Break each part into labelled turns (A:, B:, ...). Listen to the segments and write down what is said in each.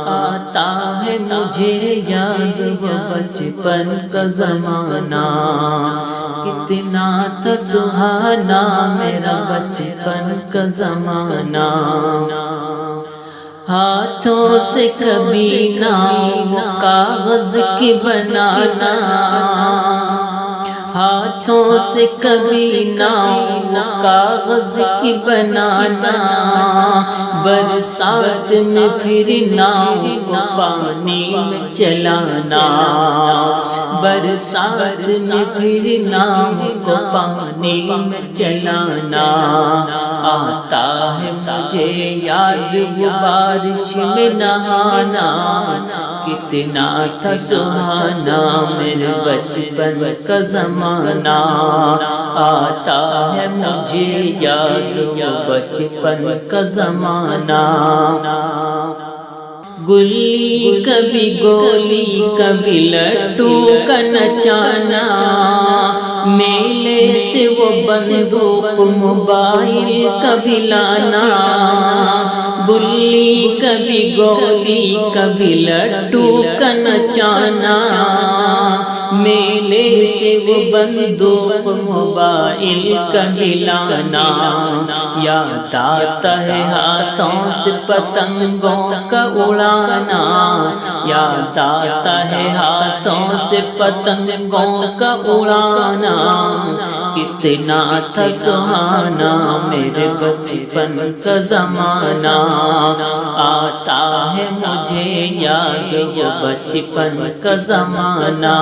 A: آتا ہے مجھے یاد وہ بچپن کا زمانہ، کتنا تھا سہانا میرا بچپن کا زمانہ۔ ہاتھوں سے کبھی ناؤ کاغذ کی بنانا، ہاتھوں سے کبھی ناؤ کاغذ کی بنانا، برسات میں پھر ناؤ کو پانی میں چلانا، برسات میں پھر ناؤ کو پانی میں چلانا۔ آتا ہے مجھے یاد وہ بارش میں نہانا، کتنا تھا سہانا میرے بچپن کا زمانہ۔ آتا ہے مجھے یاد وہ بچپن کا زمانہ۔ گلی کبھی گولی کبھی لڈو کا نچانا، میلے سے وہ بندوق موبائل کبھی لانا، گلی کبھی گولی کبھی لڈو کا نچانا، میلے سے وہ بندوق موبائل کبھی لانا۔ یاد آتا ہے ہاتھوں سے پتنگوں کا اڑانا، یاد آتا ہے ہاتھوں سے پتنگوں کا اڑانا، کتنا تھا سہانا میرے بچپن کا زمانہ۔ آتا ہے مجھے یاد وہ بچپن کا زمانہ۔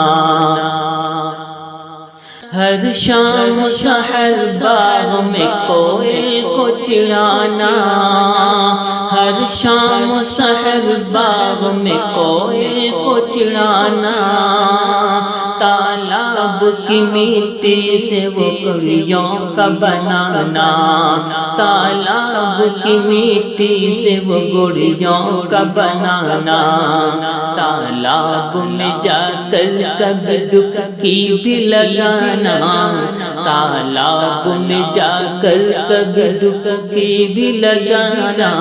A: ہر شام سحر باغ میں کوئل کو چڑھانا، ہر شام سحر باغ میں کوئل کو چڑھانا، تالاب کی مٹی سے وہ کڑیوں کا بنانا، تالاب کی مٹی سے وہ گڑیوں کا بنانا، تالاب میں جا کر کبھی ڈبکی بھی لگانا، تالاب میں جا کر کبھی ڈبکی بھی لگانا،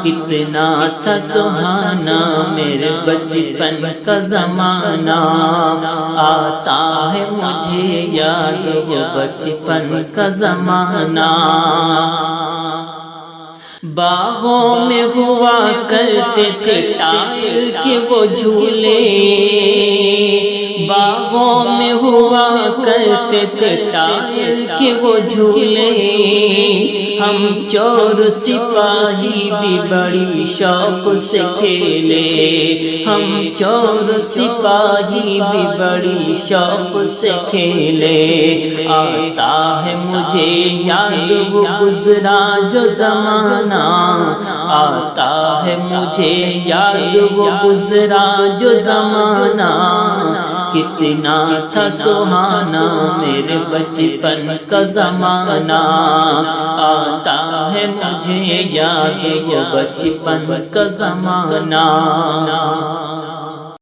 A: کتنا تھا سہانا میرے بچپن کا زمانہ۔ آتا ہے مجھے یاد وہ بچپن کا زمانہ۔ باغوں میں ہوا کرتے تھے ٹائر کے وہ جھولے، باغوں میں ہوا کرتے تھے ٹائر کے وہ جھولے، ہم چور سپاہی بھی بڑی شوق سے کھیلے، ہم چور سپاہی بھی بڑی شوق سے کھیلے۔ آتا ہے مجھے یاد وہ گزرا جو زمانہ، آتا ہے مجھے یاد وہ گزرا جو زمانہ، کتنا تھا سہانا میرے بچپن کا زمانہ۔ آتا ہے مجھے یاد وہ بچپن کا زمانہ۔